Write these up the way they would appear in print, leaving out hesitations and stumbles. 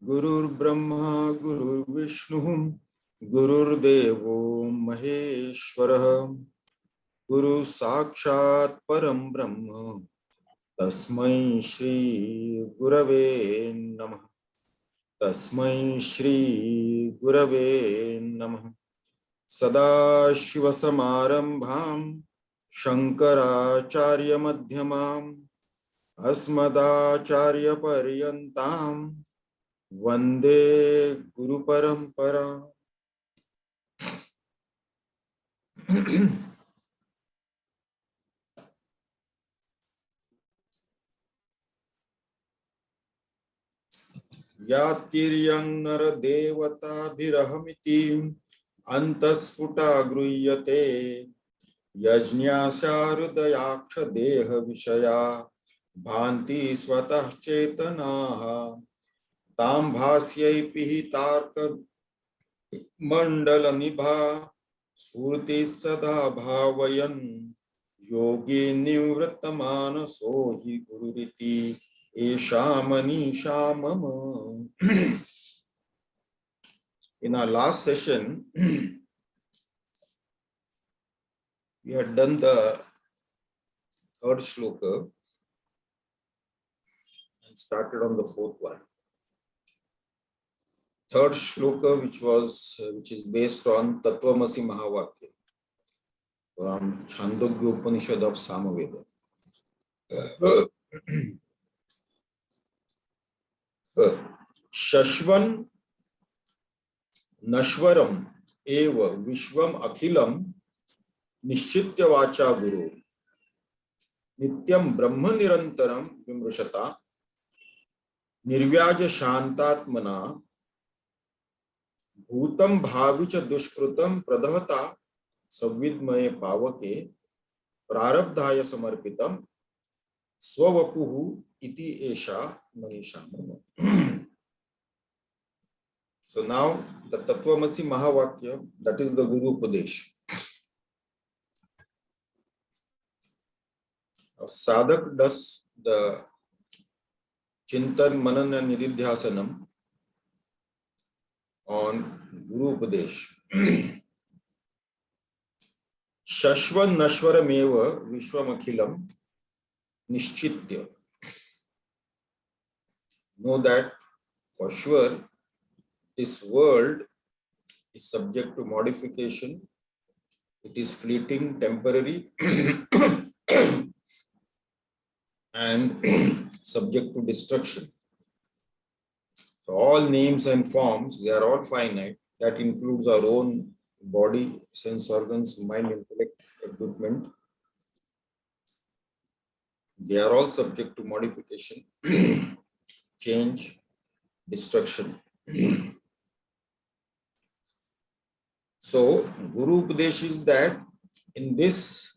Gurur Brahma, Gurur Vishnu, Gurur Devo Maheshwara, Guru Sakshat Param Brahma, Tasmai Shri Gurave Namah. Tasmai Shri Gurave Namah. Sada Shiva Samarambham, Shankaracharya Madhyamam, Asmadacharya Paryantam, Vande Guru Parampara. Yatiryang Nara Devata Bhirahamiti Antasfuta Gruyate Yajñasya Hrudayaksha Deha Vishaya Bhanti Swatah Chetanaha Tam Bhasyai Pihitarka Mandala Nibha Surti Sada Bhavayan Yogi Nivratamana Sohi Gururiti Esha Manisha Mama. In our last session, we had done the third shloka and started on the fourth one. Third shloka, which is based on Tattvamasi Mahavakya from Chandogya Upanishad of Samaveda. Shashvan Nashwaram Eva Vishwam Akhilam Nishchitya Vacha Guru Nityam Brahma Nirantaram Vimrushata Nirvyaja Shantatmana Bhutam Bhavicha Dushkrutam Pradhavata Savidmaye Pavake Prarabdhaya Samarpitam Swavapuhu Iti Esha Manisha. So now the Tattvamasi Mahavakya, that is the Guru Upadesh. Sadhak does the Chintan, Manan and Nididhyasanam on Guru Upadesh. Shashvan Nashwarameva Vishwamakhilam Nishchitya. Know that for sure this world is subject to modification. It is fleeting, temporary, and subject to destruction. So all names and forms, they are all finite. That includes our own body, sense organs, mind, intellect, equipment. They are all subject to modification, change, destruction. So Guru Upadesh is that in this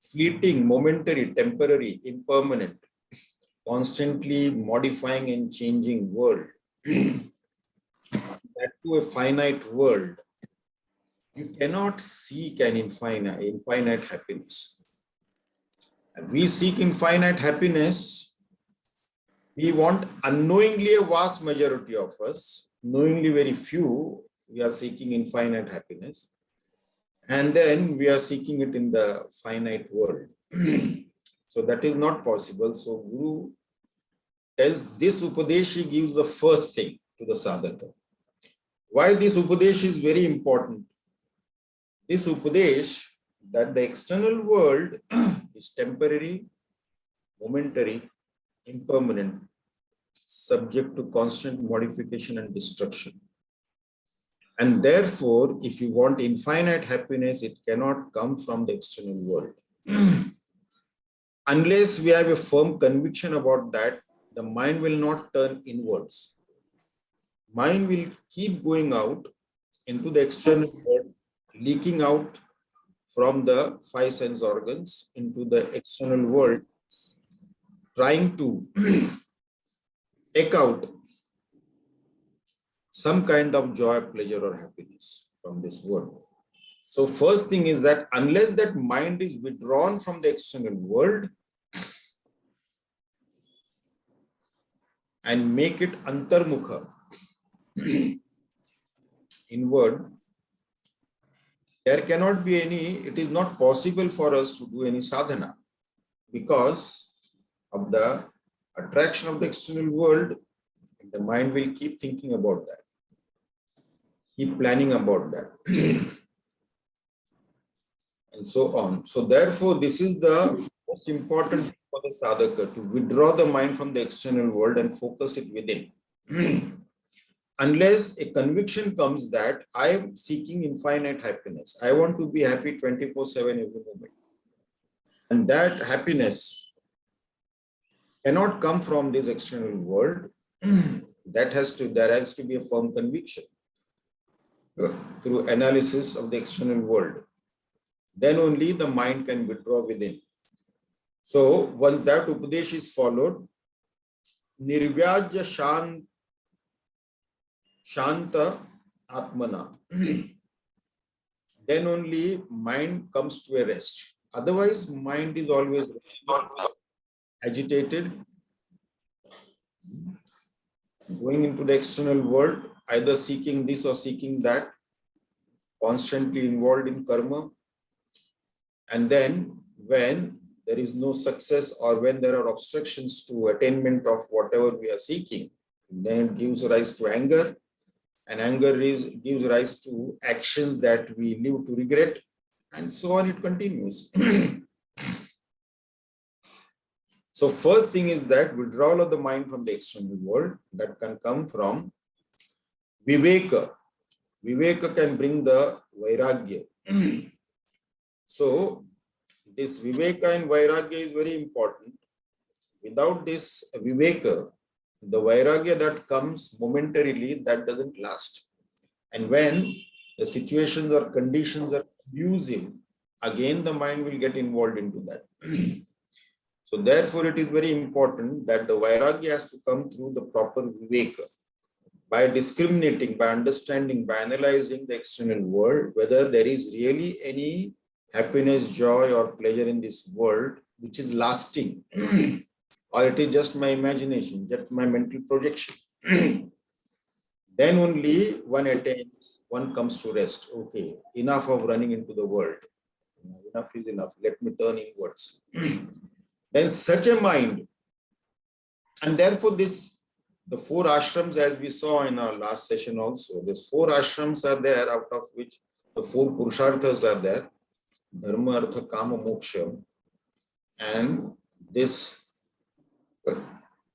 fleeting, momentary, temporary, impermanent, constantly modifying and changing world, that to a finite world, you cannot seek an infinite happiness. And we seek infinite happiness. We want unknowingly, a vast majority of us, knowingly very few, we are seeking infinite happiness. And then we are seeking it in the finite world. So that is not possible. So Guru tells this Upadesh, gives the first thing to the sadhaka. Why this Upadesh is very important? This Upadesh, that the external world is temporary, momentary, impermanent, subject to constant modification and destruction. And therefore, if you want infinite happiness, it cannot come from the external world. Unless we have a firm conviction about that, the mind will not turn inwards. Mind will keep going out into the external world, leaking out from the five sense organs into the external world, trying to take out some kind of joy, pleasure, or happiness from this world. So first thing is that unless that mind is withdrawn from the external world and make it antarmukha, inward, there cannot be any, it is not possible for us to do any sadhana because of the attraction of the external world. The mind will keep thinking about that, keep planning about that, and so on. So therefore, this is the most important thing for the sadhaka, to withdraw the mind from the external world and focus it within. Unless a conviction comes that I am seeking infinite happiness, I want to be happy 24/7 every moment. And that happiness cannot come from this external world. There has to be a firm conviction through analysis of the external world. Then only the mind can withdraw within. So once that upadesh is followed, nirvyajya shanta atmana, then only mind comes to a rest. Otherwise, mind is always agitated, going into the external world, either seeking this or seeking that, constantly involved in karma. And then when there is no success or when there are obstructions to attainment of whatever we are seeking, then it gives rise to anger, and anger gives rise to actions that we live to regret, and so on it continues. So first thing is that withdrawal of the mind from the external world, that can come from viveka. Viveka can bring the vairagya. So this viveka and vairagya is very important. Without this viveka, the vairagya that comes momentarily, that doesn't last. And when the situations or conditions are conducive, again the mind will get involved into that. So therefore it is very important that the vairagya has to come through the proper viveka, by discriminating, by understanding, by analyzing the external world, whether there is really any happiness, joy or pleasure in this world which is lasting, or it is just my imagination, just my mental projection. Then only one attains, one comes to rest. Okay, enough of running into the world. Enough is enough. Let me turn inwards. Then such a mind, and therefore the 4 ashrams, as we saw in our last session also, these 4 ashrams are there, out of which the 4 purusharthas are there: dharma, artha, kama, moksha. And this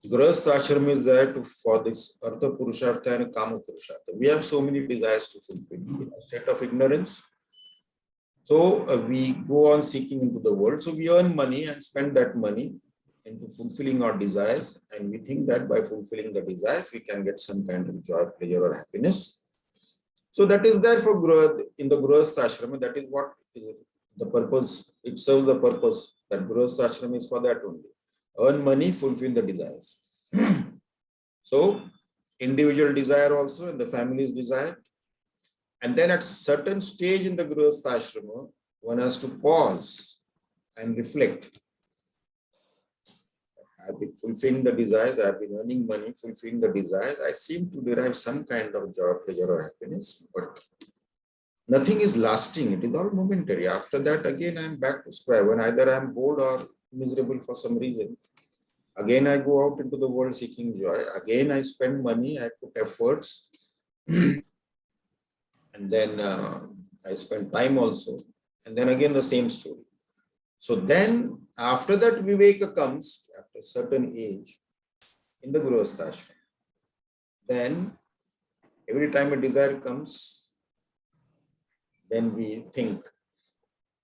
grahastha ashram is there for this artha purushartha and kama purushartha. We have so many desires to fulfill in a state of ignorance. So we go on seeking into the world. So we earn money and spend that money into fulfilling our desires. And we think that by fulfilling the desires, we can get some kind of joy, pleasure or happiness. So that is there for in the grahastha ashram. That is what is the purpose. It serves the purpose. That grahastha ashram is for that only. Earn money, fulfill the desires. So individual desire also and the family's desire. And then at certain stage in the grahastha ashrama, one has to pause and reflect. I've been fulfilling the desires, I've been earning money, fulfilling the desires. I seem to derive some kind of joy, pleasure or happiness, but nothing is lasting. It is all momentary. After that, again, I'm back to square one. Either I'm bored or miserable for some reason. Again, I go out into the world seeking joy. Again, I spend money, I put efforts. And then I spend time also. And then again, the same story. So then, after that, viveka comes after a certain age in the grahastha ashram. Then, every time a desire comes, then we think.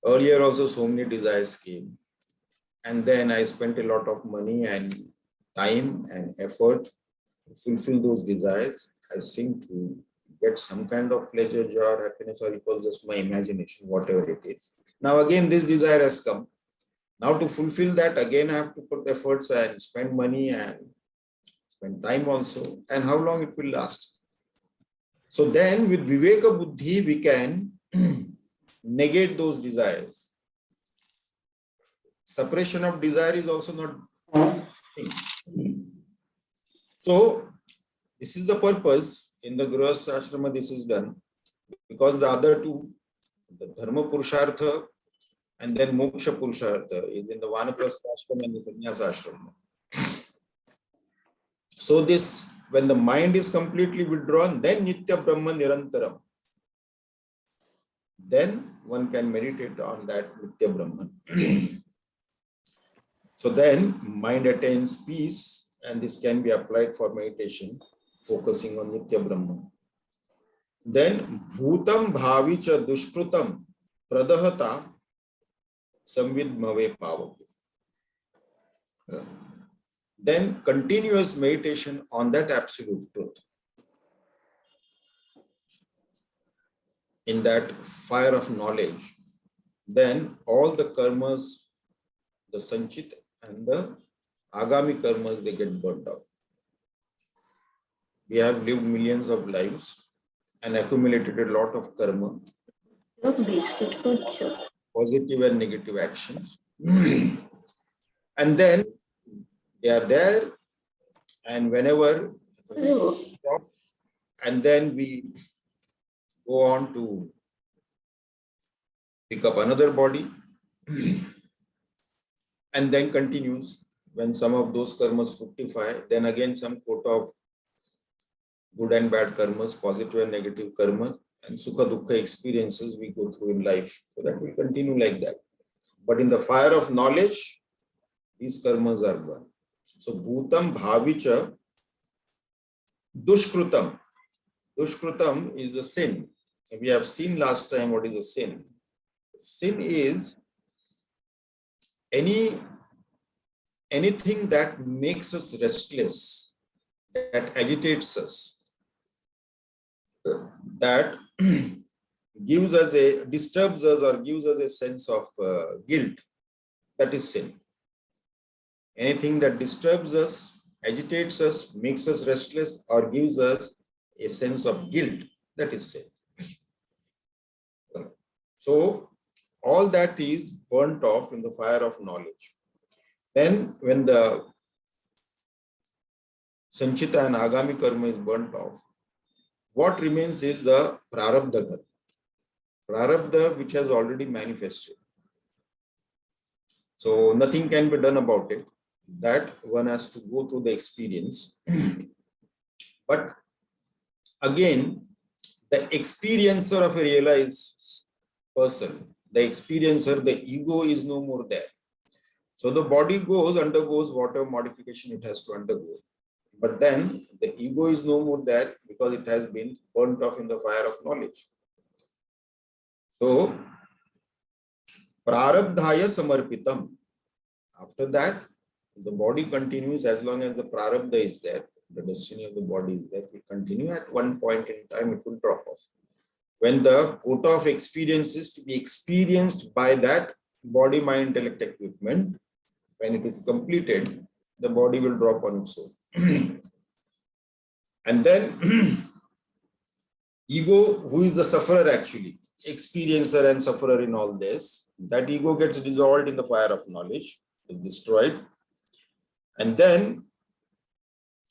Earlier also, so many desires came. And then I spent a lot of money and time and effort to fulfill those desires. I seem to get some kind of pleasure, joy, or happiness, or it was just my imagination, whatever it is. Now again, this desire has come. Now to fulfill that, again, I have to put efforts and spend money and spend time also. And how long it will last? So then with Viveka Buddhi, we can negate those desires. Suppression of desire is also not. So this is the purpose in the Grihastha Ashrama this is done, because the other two, the Dharma Purushartha and then Moksha Purushartha, is in the Vanaprastha Ashrama and the Sannyasa Ashrama. So this, when the mind is completely withdrawn, then Nitya Brahma Nirantaram. Then one can meditate on that Nitya Brahman. So then mind attains peace, and this can be applied for meditation, focusing on Nitya Brahman. Then Bhutam Bhavicha Dushkrutam Pradahata Samvidmave Pavake. Then continuous meditation on that absolute truth, in that fire of knowledge, then all the karmas, the sanchit and the agami karmas, they get burnt out. We have lived millions of lives and accumulated a lot of karma, positive and negative actions. And then they are there, and whenever and then we go on to pick up another body, and then continues. When some of those karmas fructify, then again some quota of good and bad karmas, positive and negative karmas, and sukha dukkha experiences we go through in life. So that will continue like that. But in the fire of knowledge, these karmas are burned. So bhutam bhavicha dushkrutam. Dushkrutam is a sin. We have seen last time what is a sin. Sin is anything that makes us restless, that agitates us, that disturbs us or gives us a sense of guilt. That is sin. Anything that disturbs us, agitates us, makes us restless, or gives us a sense of guilt, that is sin. So all that is burnt off in the fire of knowledge. Then when the sanchita and agami karma is burnt off, what remains is the prarabdha karma. Prarabdha which has already manifested. So nothing can be done about it. That one has to go through the experience. But again, the experiencer of a realized person, the experiencer, the ego is no more there. So the body undergoes whatever modification it has to undergo. But then the ego is no more there because it has been burnt off in the fire of knowledge. So, prarabdhaya samarpitam. After that, the body continues as long as the prarabdha is there. The destiny of the body is there. It will continue. At one point in time, it will drop off. When the quota of experience is to be experienced by that body, mind, intellect equipment, when it is completed, the body will drop on its own. And then ego, who is the sufferer actually, experiencer and sufferer in all this, that ego gets dissolved in the fire of knowledge, is destroyed. And then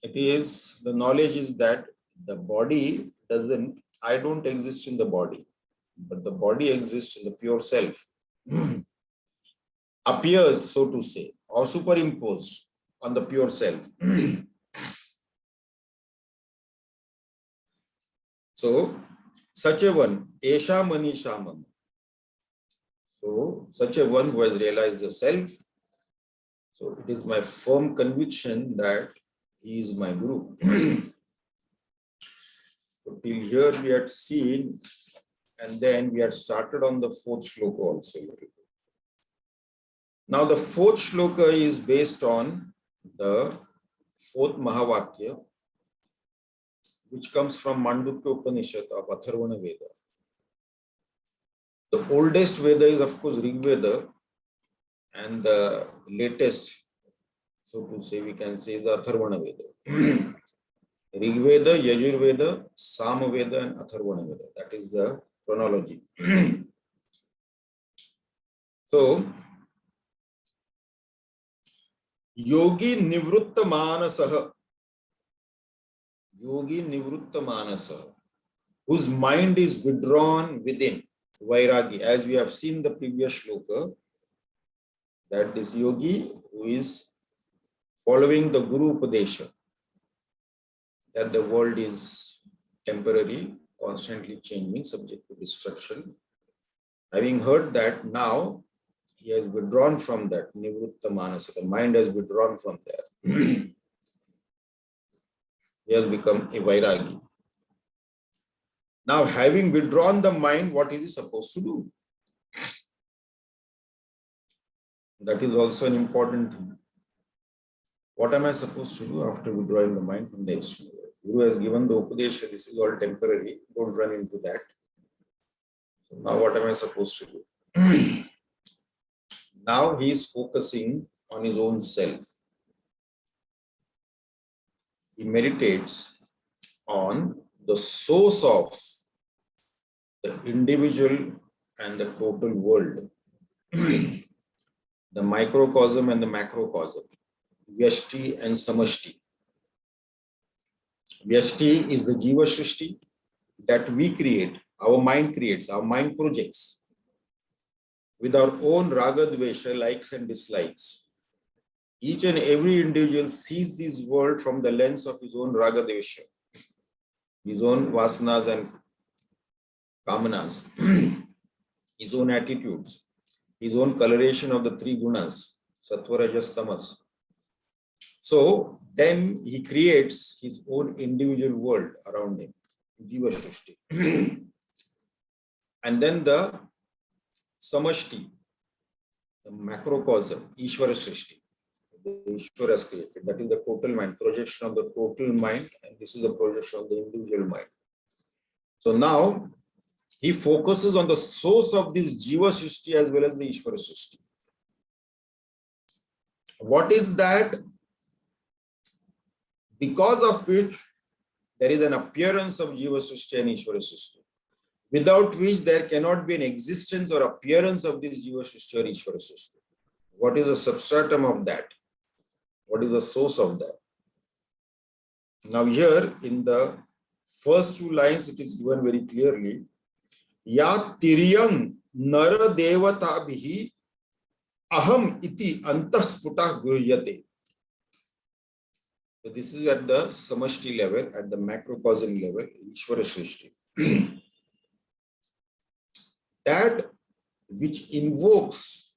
the knowledge is that the body doesn't, I don't exist in the body, but the body exists in the pure self. Appears, so to say, or superimposed on the pure self. So, such a one, Esha Manisha Panchakam. So, such a one who has realized the self. So, it is my firm conviction that he is my Guru. So, till here we had seen, and then we had started on the fourth shloka also. Now, the fourth shloka is based on the fourth Mahavakya, which comes from Mandukya Upanishad of Atharvana Veda. The oldest Veda is, of course, Rig Veda, and the latest, so to say, we can say, is the Atharvana Veda. Rig Veda, Yajur Veda, Sama Veda, and Atharvana Veda. That is the chronology. So, Yogi Nivrutta Manasaha yogi nivritta manasa, whose mind is withdrawn within, vairagi, as we have seen the previous shloka, that is yogi who is following the Guru Upadesha, that the world is temporary, constantly changing, subject to destruction. Having heard that, now he has withdrawn from that, nivritta manasa, the mind has withdrawn from there. He has become a vairagi. Now, having withdrawn the mind, what is he supposed to do? That is also an important thing. What am I supposed to do after withdrawing the mind from the external world? Guru has given the Upadesha, this is all temporary, don't run into that. So now what am I supposed to do? Now he is focusing on his own self. He meditates on the source of the individual and the total world, the microcosm and the macrocosm, Vyashti and Samashti. Vyashti is the Jiva Shrishti that we create, our mind creates, our mind projects with our own raga dvesha, likes and dislikes. Each and every individual sees this world from the lens of his own raga dvesha, his own vasanas and kamanas, his own attitudes, his own coloration of the three gunas, sattva, rajas, tamas. So then he creates his own individual world around him, Jiva Shrishti. And then the Samashti, the macrocosm, Ishvara Shrishti, the Ishvara has created. That is the total mind, projection of the total mind, and this is the projection of the individual mind. So now he focuses on the source of this Jiva Shrishti as well as the Ishvara Shrishti. What is that? Because of which there is an appearance of Jiva Srishti and Ishvara Srishti, without which there cannot be an existence or appearance of this Jiva Srishti or Ishvara Srishti. What is the substratum of that? What is the source of that? Now here in the first two lines it is given very clearly, Ya tiryam nara devata bihi aham iti antasputa guryate. So this is at the samashti level, at the macrocosm level, Ishvara Srishti. That which invokes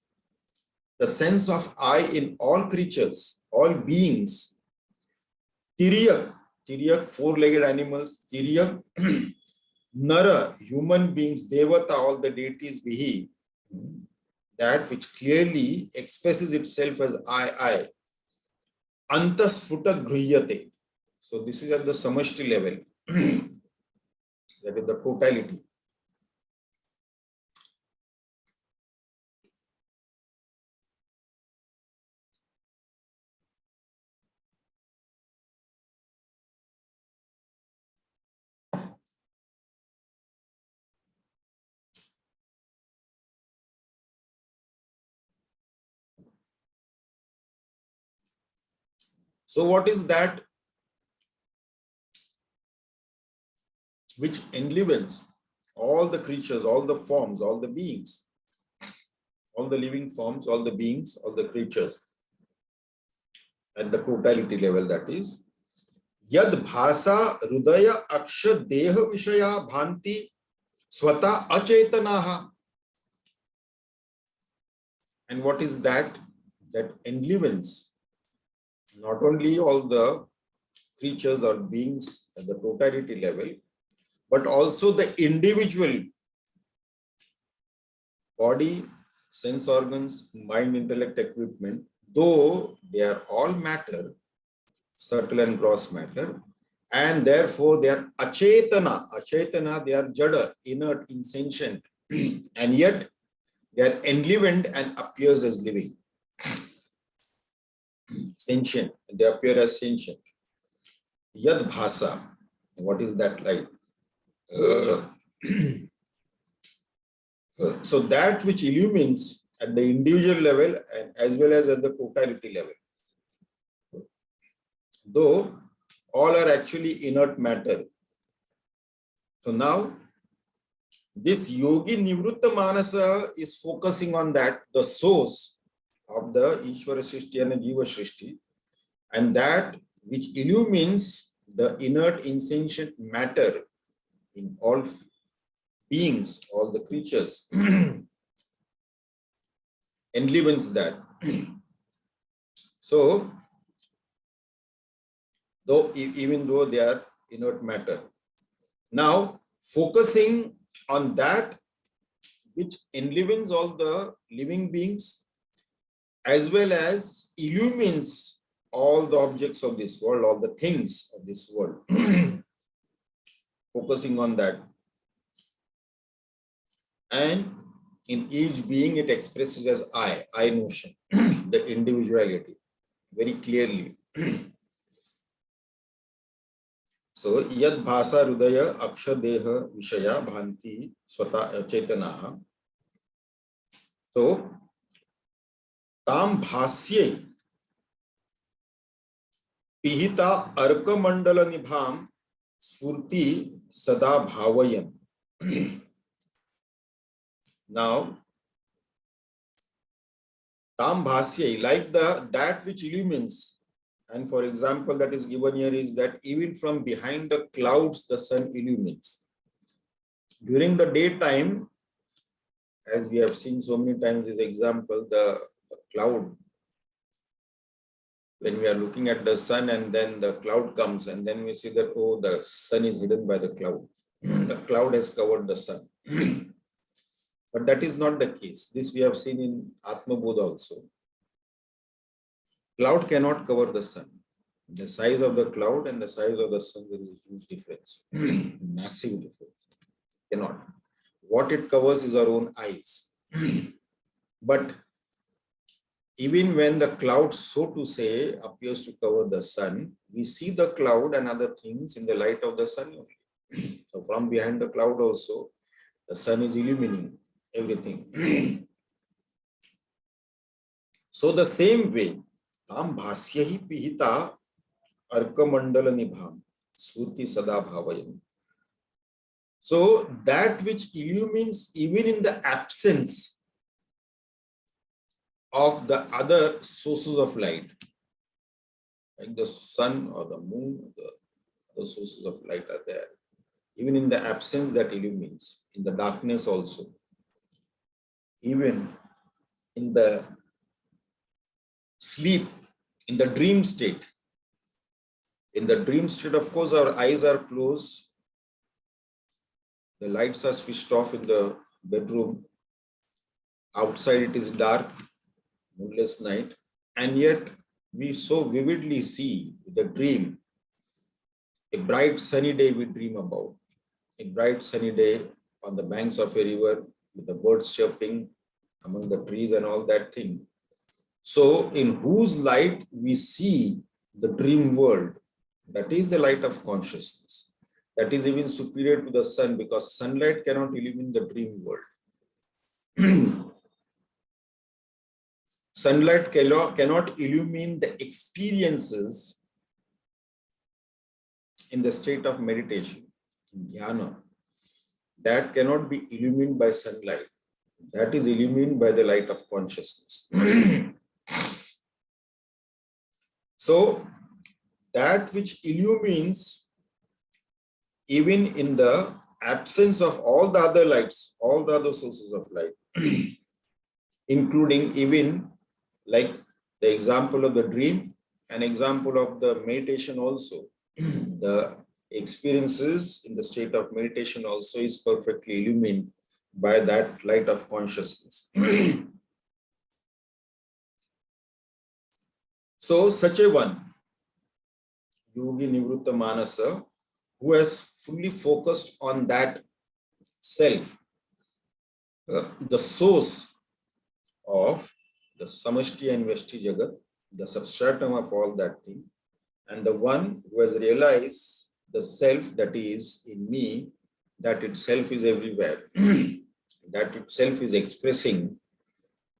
the sense of I in all creatures, all beings. Tiryak, four-legged animals, Tiryak, Nara, human beings, Devata, all the deities, Vihi, that which clearly expresses itself as I. Antasfuta Griyate. So this is at the samashti level. That is the totality. So what is that which enlivens all the creatures, all the forms, all the beings, all the living forms, all the beings, all the creatures at the totality level, that is Yad Bhasa Rudaya Aksha Deha Vishaya Bhanti Swata Achetanaha. And what is that? That enlivens not only all the creatures or beings at the totality level, but also the individual body, sense organs, mind, intellect, equipment, though they are all matter, subtle and gross matter, and therefore they are achetana, they are jada, inert, insentient, and yet they are enlivened and appears as living. Sentient, they appear as sentient. Yad bhasa, what is that like? So that which illumines at the individual level and as well as at the totality level. Though all are actually inert matter. So now, this Yogi Nivrutta Manasa is focusing on that, the source of the Ishvara Srishti and the Jiva Srishti, and that which illumines the inert insentient matter in all beings, all the creatures, enlivens that. So, even though they are inert matter. Now, focusing on that which enlivens all the living beings as well as illumines all the objects of this world, all the things of this world. Focusing on that. And in each being it expresses as I notion, the individuality, very clearly. So, yad bhasa hridaya akshadeha vishaya bhanti swata chetanaha. So, tam bhasye pihita arka mandala nibham spurti sada bhavayam. Now, tam bhasye, like that which illumines. And for example, that is given here is that even from behind the clouds, the sun illumines. During the daytime, as we have seen so many times this example, the cloud, when we are looking at the sun and then the cloud comes and then we see that, oh, the sun is hidden by the cloud. The cloud has covered the sun. But that is not the case. This we have seen in Atma Bodha also. Cloud cannot cover the sun. The size of the cloud and the size of the sun, there is a huge difference. Massive difference. Cannot. What it covers is our own eyes. But even when the cloud, so to say, appears to cover the sun, we see the cloud and other things in the light of the sun only. So from behind the cloud also, the sun is illumining everything. So the same way, tam bhasyahi pihita arka mandala nibham sruti sada bhavayam. So that which illumines even in the absence of the other sources of light, like the sun or the moon, the other sources of light are there. Even in the absence that illumines, in the darkness also. Even in the sleep, in the dream state. In the dream state, of course, our eyes are closed. The lights are switched off in the bedroom. Outside it is dark, moonless night. And yet we so vividly see the dream. A bright sunny day we dream about. A bright sunny day on the banks of a river with the birds chirping among the trees and all that thing. So in whose light we see the dream world, that is the light of consciousness. That is even superior to the sun because sunlight cannot illumine the dream world. Sunlight cannot illumine the experiences in the state of meditation, dhyana. That cannot be illumined by sunlight. That is illumined by the light of consciousness. So, that which illumines even in the absence of all the other lights, all the other sources of light, including even like the example of the dream, an example of the meditation also. The experiences in the state of meditation also is perfectly illumined by that light of consciousness. So such a one, Yogi Nivrutta Manasa, who has fully focused on that self, the source of the Samashti and Veshti Jagat, the substratum of all that thing, and the one who has realized the self that is in me, that itself is everywhere, that itself is expressing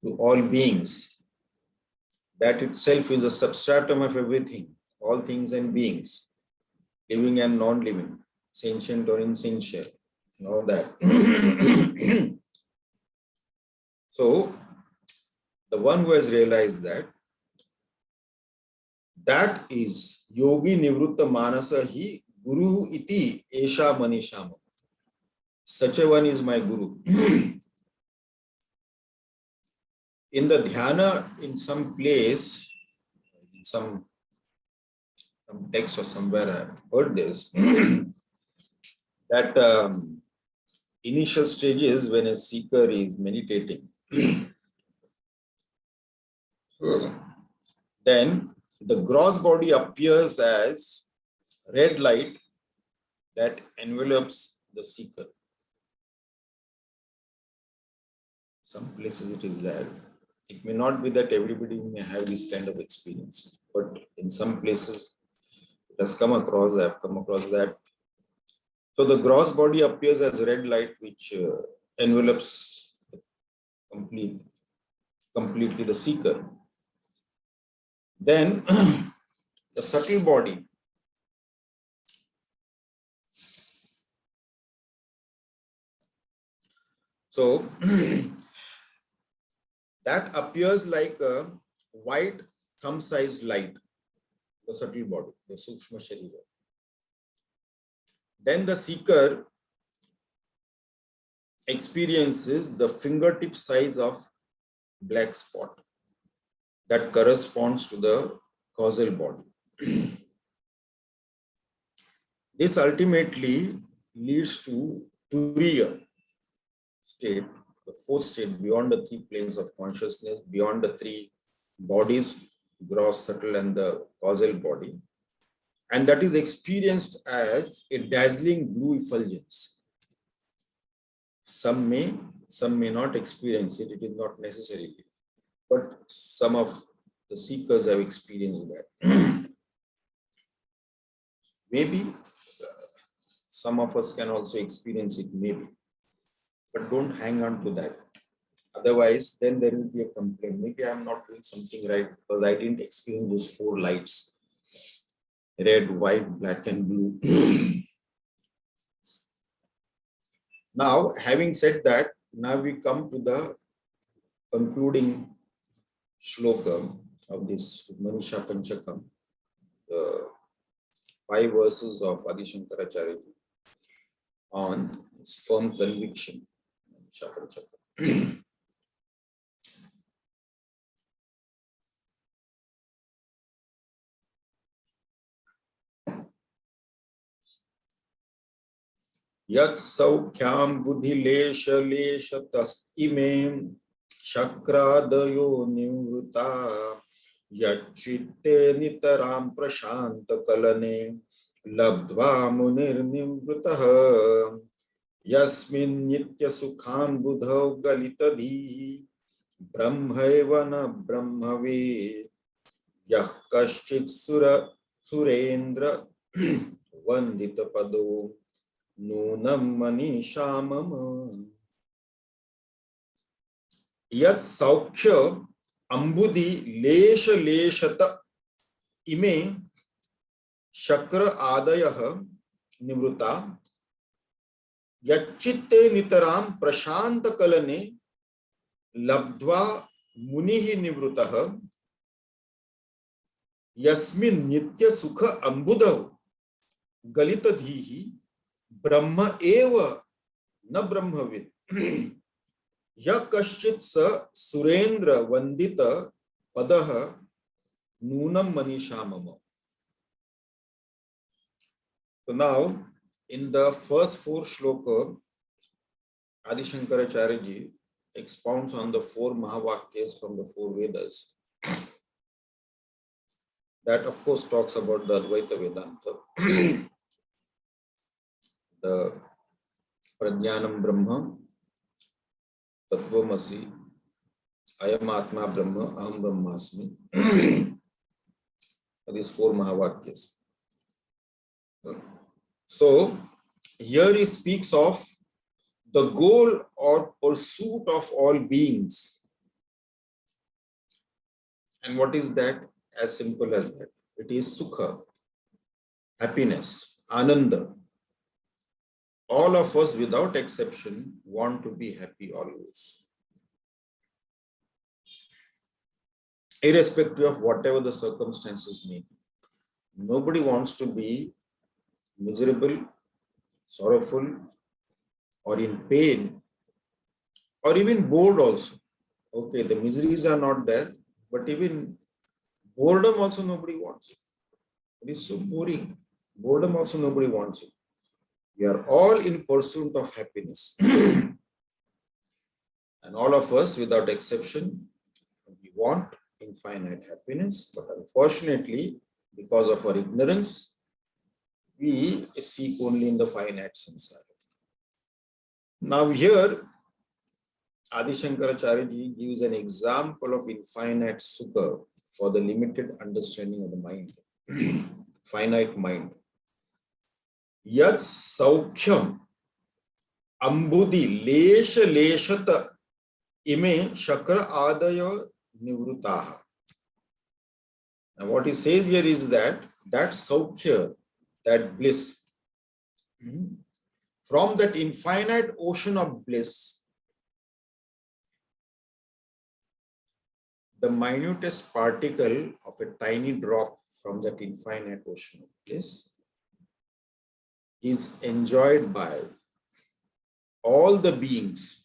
to all beings, that itself is a substratum of everything, all things and beings. living and non-living, sentient or insentient, and all that. So, the one who has realized that is yogi nivruta manasa hi guru iti esha manisham. Such a one is my guru. In the dhyana, in some place, in some text or somewhere I heard this, that initial stages when a seeker is meditating, then the gross body appears as red light that envelops the seeker. Some places it is there. It may not be that everybody may have this kind of experience, but in some places it has come across, I have come across that. So the gross body appears as red light which envelops completely the seeker. Then the subtle body, so that appears like a white thumb-sized light, the subtle body, the Sukshma Sharira. Then the seeker experiences the fingertip size of black spot that corresponds to the causal body. This ultimately leads to Turiya state, the fourth state, beyond the three planes of consciousness, beyond the three bodies, gross, subtle, and the causal body. And that is experienced as a dazzling blue effulgence. Some may not experience it, it is not necessary, but some of the seekers have experienced that. Maybe some of us can also experience it, maybe, but don't hang on to that. Otherwise, then there will be a complaint. Maybe I'm not doing something right because I didn't experience those four lights: red, white, black, and blue. Now, having said that, now we come to the concluding shloka of this Manisha Panchakam, the 5 verses of Adi Shankaracharya on his firm conviction. Manisha Panchakam. Yat saukyam buddhi lesha lesha tas imem shakradayo nivruta yat chitte nitaram prashanta kalane labdva munir nivrutah yasmin nitya sukham buddhav galitadhi brahmaiva na brahmave yah kaschit surendra vandita pado Nunam Manisha Yat Saukhya Ambudhi Lesha Leshata Ime Shakra Adayah Nivruta Yachitte Nitaram Prashanta Kalane Labdva Munihi Nivrutah Yasmin Nitya Sukha Ambudav Galitadhihi Brahma eva na brahmavid ya kaschit sa surendra vandita padaha nunam manishamama. So now, in the first 4 shloka, Adi Shankaracharya ji expounds on the 4 Mahavakyas from the 4 Vedas. That of course talks about the Advaita Vedanta. The Prajnanam Brahma, Tattvamasi, Ayam Atma Brahma, Aham Brahmasmi. These 4 Mahavakyas. So, here he speaks of the goal or pursuit of all beings. And what is that? As simple as that. It is Sukha, happiness. Ananda. All of us without exception want to be happy always, irrespective of whatever the circumstances may be. Nobody wants to be miserable, sorrowful, or in pain, or even bored also. Okay, the miseries are not there, but even boredom also nobody wants it. It is so boring. Boredom also nobody wants it. We are all in pursuit of happiness. And all of us, without exception, we want infinite happiness, but unfortunately, because of our ignorance, we seek only in the finite samsara. Now here, Adi Shankaracharya ji gives an example of infinite sukha for the limited understanding of the mind, finite mind. Yat saukhyam ambudhi lesha leshata ime shakra adaya nivrutaha. Now what he says here is that saukhya, that bliss, from that infinite ocean of bliss, the minutest particle of a tiny drop from that infinite ocean of bliss is enjoyed by all the beings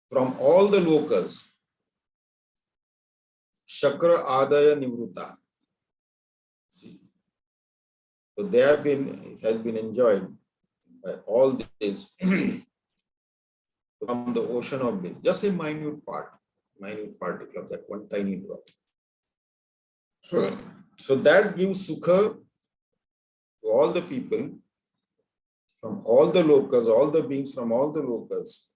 from all the lokas. Shakra Adaya Nivruta. See, so it has been enjoyed by all this from the ocean of bliss, just a minute particle of that one tiny drop. So that gives sukha to all the people from all the lokas, all the beings from all the lokas.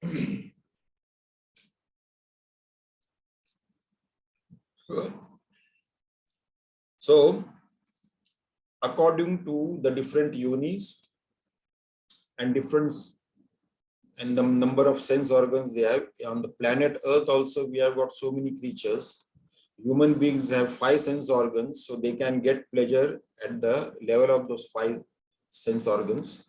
So, according to the different yonis and the number of sense organs they have, on the planet Earth also we have got so many creatures. Human beings have 5 sense organs, so they can get pleasure at the level of those 5 sense organs.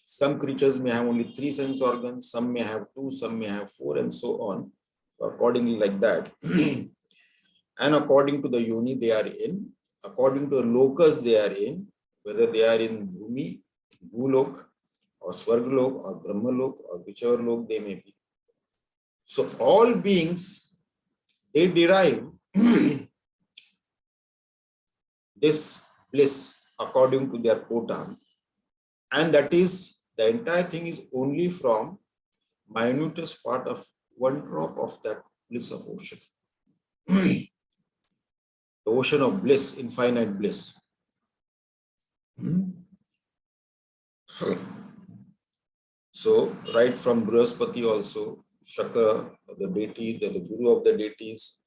Some creatures may have only 3 sense organs, some may have 2, some may have 4, and so on. So accordingly, like that. And according to the yoni they are in, according to the lokas they are in, whether they are in Bhumi, Bhulok, or Swargalok, or Brahmalok, or whichever lok they may be. So all beings, they derive this bliss according to their quota, and that is, the entire thing is only from minutest part of one drop of that bliss of ocean. The ocean of bliss, infinite bliss. So, right from Brihaspati also, Shakra, the deity, the guru of the deities,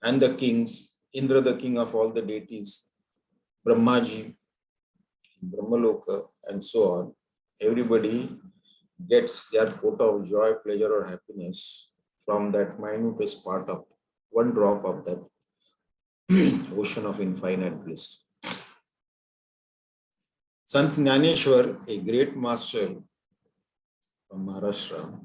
and the kings, Indra, the king of all the deities, Brahmaji, Brahmaloka, and so on. Everybody gets their quota of joy, pleasure, or happiness from that minutest part of one drop of that ocean of infinite bliss. Sant Jnaneshwar, a great master from Maharashtra,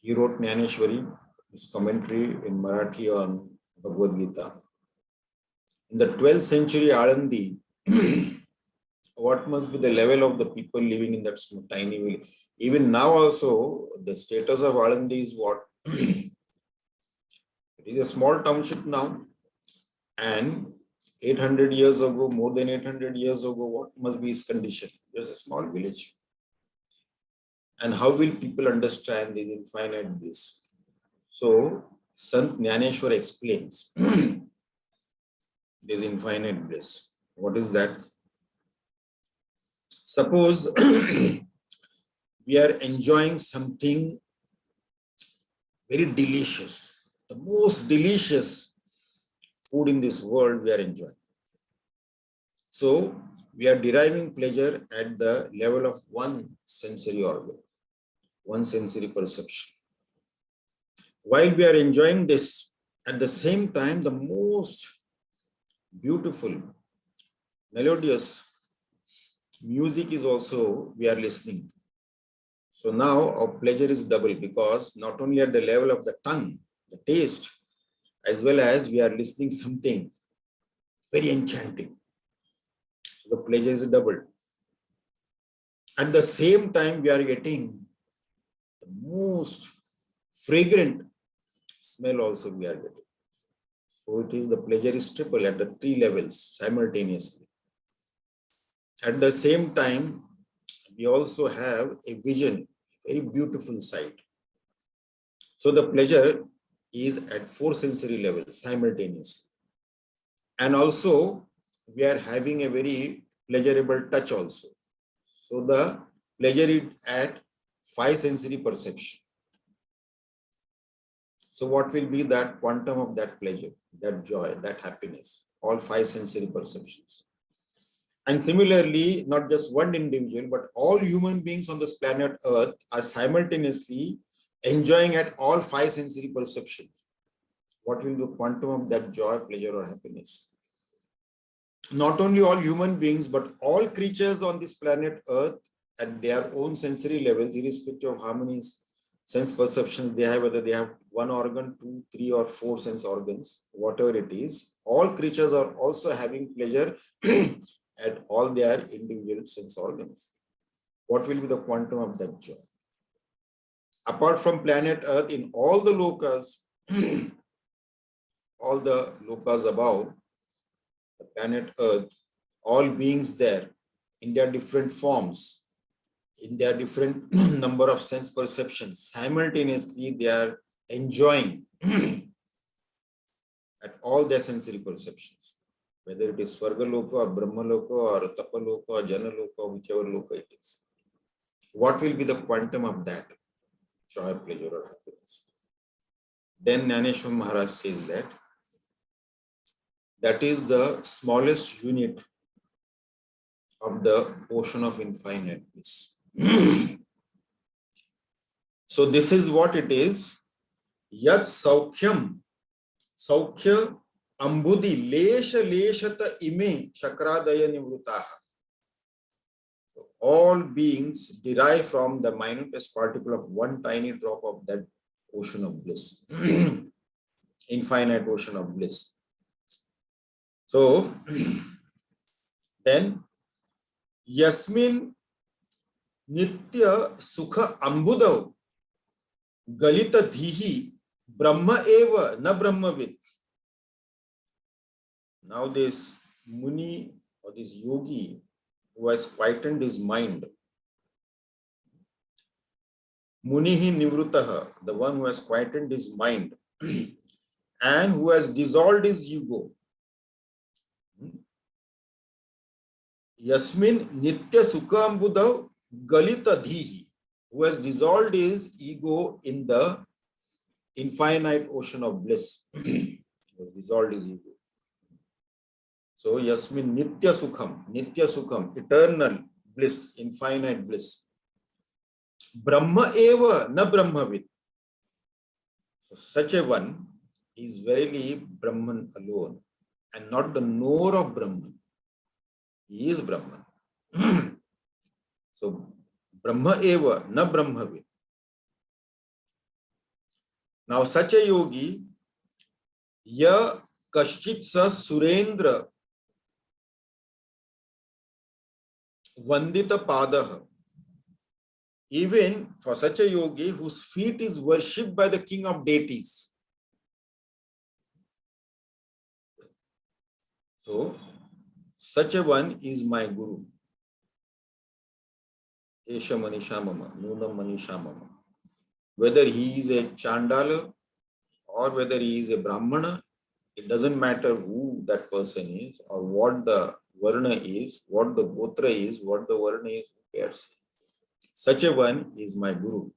he wrote Jnaneshwari, his commentary in Marathi on Bhagavad Gita. In the 12th century Alandi, what must be the level of the people living in that tiny village? Even now also, the status of Alandi is what? It is a small township now, and 800 years ago, more than 800 years ago, what must be its condition? Just a small village. And how will people understand this infinite bliss? So, Sant Jnaneshwar explains this infinite bliss. What is that? Suppose we are enjoying something very delicious, the most delicious food in this world we are enjoying. So we are deriving pleasure at the level of one sensory organ, one sensory perception. While we are enjoying this, at the same time, the most beautiful, melodious music is also we are listening. So now our pleasure is double, because not only at the level of the tongue, the taste, as well as we are listening something very enchanting. So the pleasure is double. At the same time, we are getting the most fragrant smell also we are getting. So it is the pleasure is triple at the three levels simultaneously. At the same time, we also have a vision, a very beautiful sight. So the pleasure is at four sensory levels simultaneously. And also, we are having a very pleasurable touch also. So the pleasure is at five sensory perception. So what will be that quantum of that pleasure, that joy, that happiness, all five sensory perceptions. And similarly, not just one individual, but all human beings on this planet Earth are simultaneously enjoying at all five sensory perceptions. What will be the quantum of that joy, pleasure, or happiness? Not only all human beings, but all creatures on this planet Earth at their own sensory levels, irrespective of how many sense perceptions they have, whether they have one organ, two, three, or four sense organs, whatever it is, all creatures are also having pleasure at all their individual sense organs. What will be the quantum of that joy? Apart from planet Earth, in all the lokas, all the lokas above the planet Earth, all beings there in their different forms, in their different number of sense perceptions, simultaneously they are enjoying at all their sensory perceptions, whether it is Swarga Loka or Brahma Loka or Tapa Loka or Jana Loka or whichever Loka it is. What will be the quantum of that joy, pleasure, or happiness? Then Jnaneshwar Maharaj says that that is the smallest unit of the ocean of infinite bliss. So this is what it is. Yat Saukhyam, Saukhya Ambudhi Lesha Leshata Ime Chakradaya Nivrutaha. All beings derive from the minutest particle of one tiny drop of that ocean of bliss, infinite ocean of bliss. So then, Yasmin Nitya Sukha Ambudav Galita Dhihi Brahma Eva Na Brahmavid. Now this Muni or this yogi who has quietened his mind, Munihi Nivrutaha, the one who has quietened his mind and who has dissolved his ego. Yasmin Nitya Sukhambuddha Galita Dhihi, who has dissolved his ego in the infinite ocean of bliss. He has dissolved his ego. So Yasmin Nitya Sukham, eternal bliss, infinite bliss. Brahma Eva Na Brahmavid. So such a one is verily Brahman alone and not the knower of Brahman. He is Brahman. So Brahma Eva Na Brahmavid. Now such a yogi, Ya Kashchit Sa Surendra Vandita Padaha. Even for such a yogi whose feet is worshipped by the king of deities. So, such a one is my guru. Esha Manisha Mama, Nunam Manisha Mama. Whether he is a Chandala or whether he is a Brahmana, it doesn't matter who that person is or what the Varna is, what the Gotra is, what the Varna is, who cares? Such a one is my guru.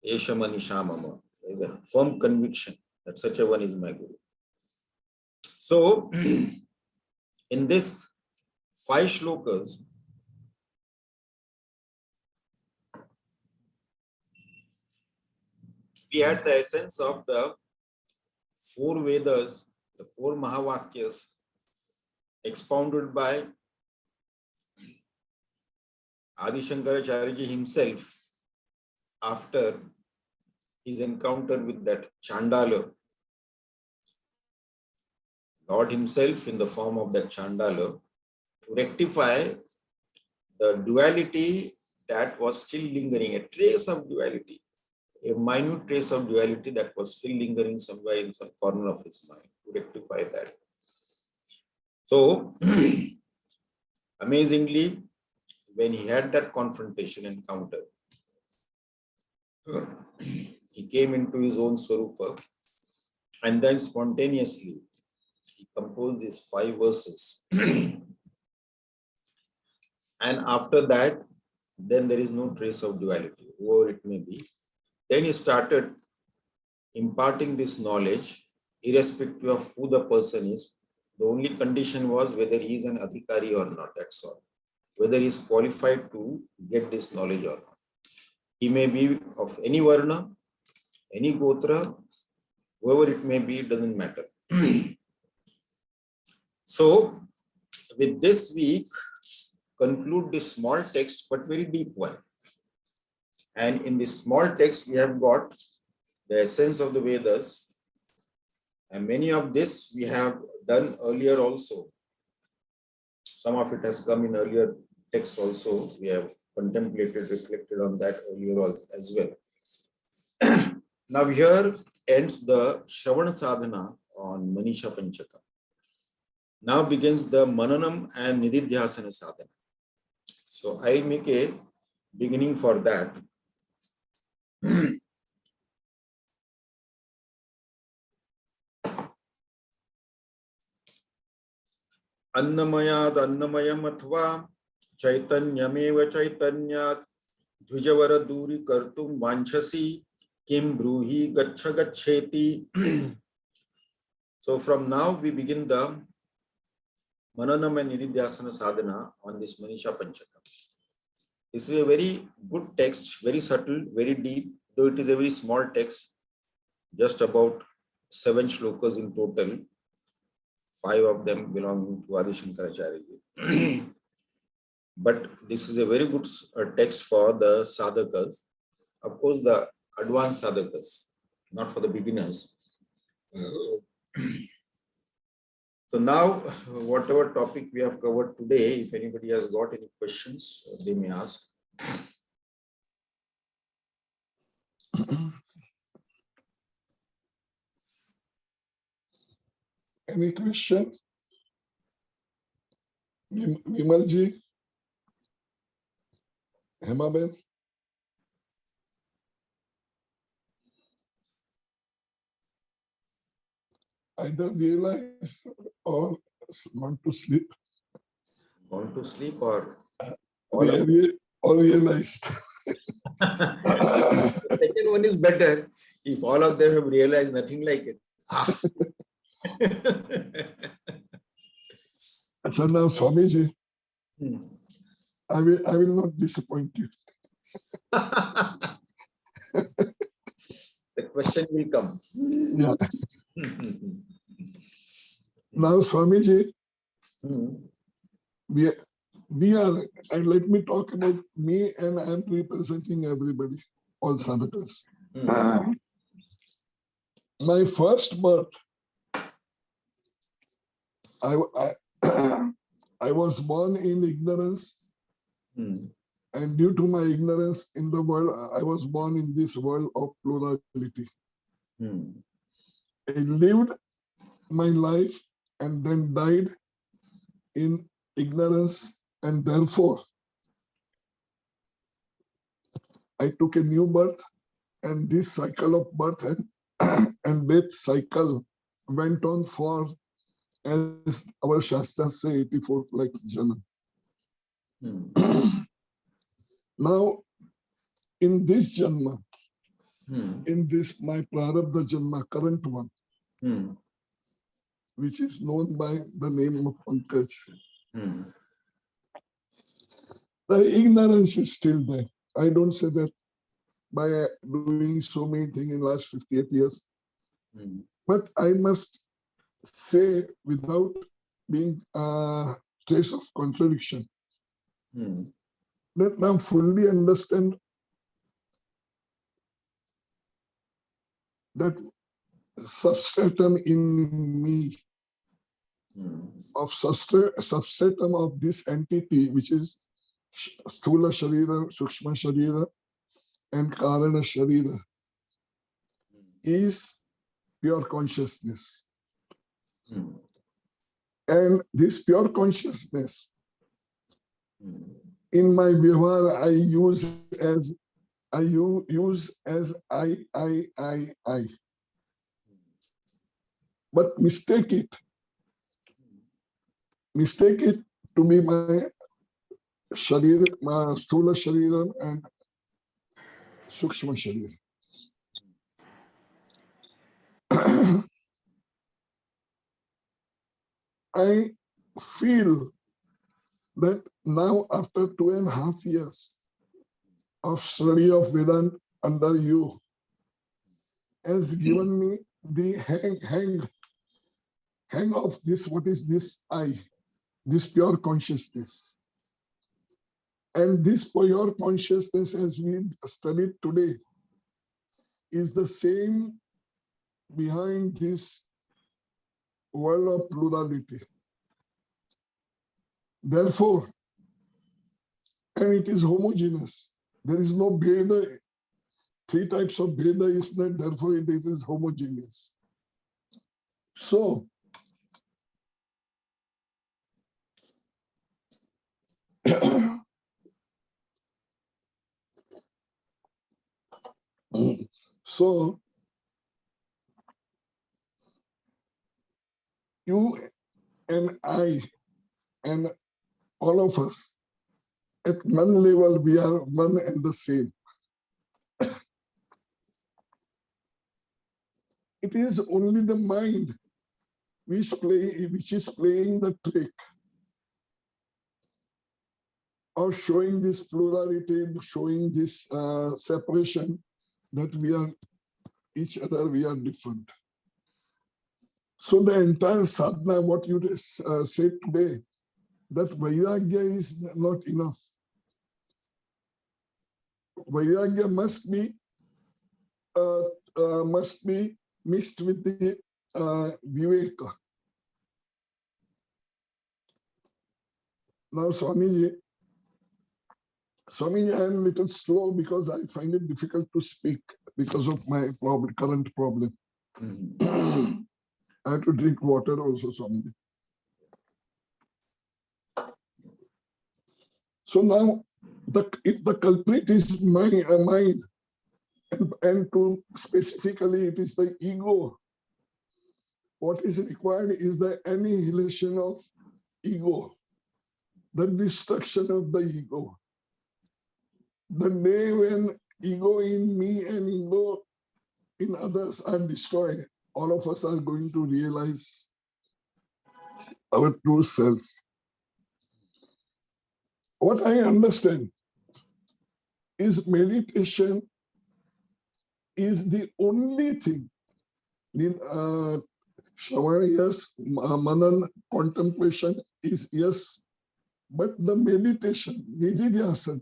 Esha Manisha Mama. There is a firm conviction that such a one is my guru. So, in this 5 shlokas, we had the essence of the 4 Vedas, the 4 Mahavakyas, expounded by Adi Shankaracharya himself after his encounter with that Chandala. Lord himself in the form of that Chandala to rectify the duality that was still lingering, a trace of duality, a minute trace of duality that was still lingering somewhere in some corner of his mind, to rectify that. So, amazingly, when he had that confrontation encounter, he came into his own Swarupa, and then spontaneously he composed these 5 verses. And after that, then there is no trace of duality, whoever it may be. Then he started imparting this knowledge, irrespective of who the person is. The only condition was whether he is an adhikari or not, that's all. Whether he is qualified to get this knowledge or not. He may be of any varna, any gotra, whoever it may be, it doesn't matter. So, with this we conclude this small text, but very deep one. And in this small text, we have got the essence of the Vedas. And many of this we have done earlier also. Some of it has come in earlier text also. We have contemplated, reflected on that earlier as well. Now here ends the Shravana Sadhana on Manisha Panchakam. Now begins the Mananam and Nididhyasana Sadhana. So I make a beginning for that. Annamayad Annamayam Athva Chaitanyameva Chaitanyat Dvijavara Duri Kartum Vanchasi Kim Bruhi Gacha Gacheti. So from now we begin the Mananam and Nididhyasana Sadhana on this Manisha Panchakam. This is a very good text, very subtle, very deep, though it is a very small text, just about 7 shlokas in total, 5 of them belonging to Adi Shankaracharya. But this is a very good text for the sadhakas, of course the advanced sadhakas, not for the beginners. So now, whatever topic we have covered today, if anybody has got any questions, they may ask. Any question? Vimalji? Hemaben? Either realize or want to sleep. Want to sleep or realized. The second one is better if all of them have realized nothing like it. So now, Swamiji, I will not disappoint you. The question will come. Yeah. Now, Swamiji, we are, and let me talk about me, and I'm representing everybody, all sadhakas. My first birth, I was born in ignorance, and due to my ignorance in the world, I was born in this world of plurality. I lived my life and then died in ignorance, and therefore I took a new birth, and this cycle of birth and death cycle went on for, as our Shastras say, 84 lakhs jana. Now, in this Janma, in this my Prarabdha Janma, current one, which is known by the name of Pankaj, the ignorance is still there. I don't say that by doing so many things in the last 58 years, but I must say, without being trace of contradiction. Hmm. Let now fully understand that substratum in me, Hmm. of substratum of this entity, which is Sthula Sharira, Sukshma Sharira, and Karana Sharira, is pure consciousness. Hmm. And this pure consciousness, Hmm. in my Vyavahara, I use as I. But mistake it to be my Sharira, my Sthula Sharira and Sukshma Sharira. I feel that now, after 2.5 years of study of Vedanta under you, has given me the hang of this. What is this I? This pure consciousness. And this pure consciousness, as we studied today, is the same behind this world of plurality. Therefore, and it is homogeneous. There is no Bheda. 3 types of Bheda is not, therefore it is homogeneous. So, so you and I and all of us, at one level, we are one and the same. It is only the mind which is playing the trick of showing this plurality, showing this separation, that we are each other, we are different. So the entire sadhana, what you said today, that vairagya is not enough. Vairagya must be mixed with the viveka. Now, Swamiji, I am a little slow because I find it difficult to speak because of my current problem. Hmm. I have to drink water also, Swamiji. So now, if the culprit is my mind, and to specifically it is the ego, what is required is the annihilation of ego, the destruction of the ego. The day when ego in me and ego in others are destroyed, all of us are going to realize our true self. What I understand is meditation is the only thing. Shravana, yes, Manan, contemplation is yes, but the meditation, nididhyasana,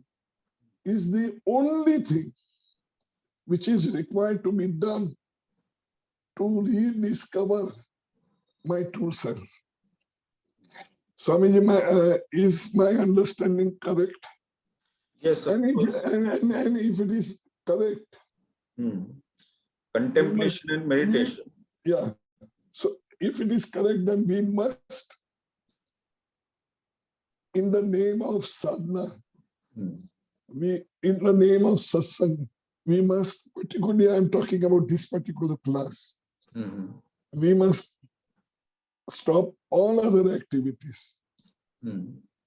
is the only thing which is required to be done to rediscover my true self. Swamiji, is my understanding correct? Yes, of course. And if it is correct, Contemplation and meditation. Yeah. So if it is correct, then we must, in the name of sadhana, in the name of satsang, we must, particularly I'm talking about this particular class, we must stop all other activities.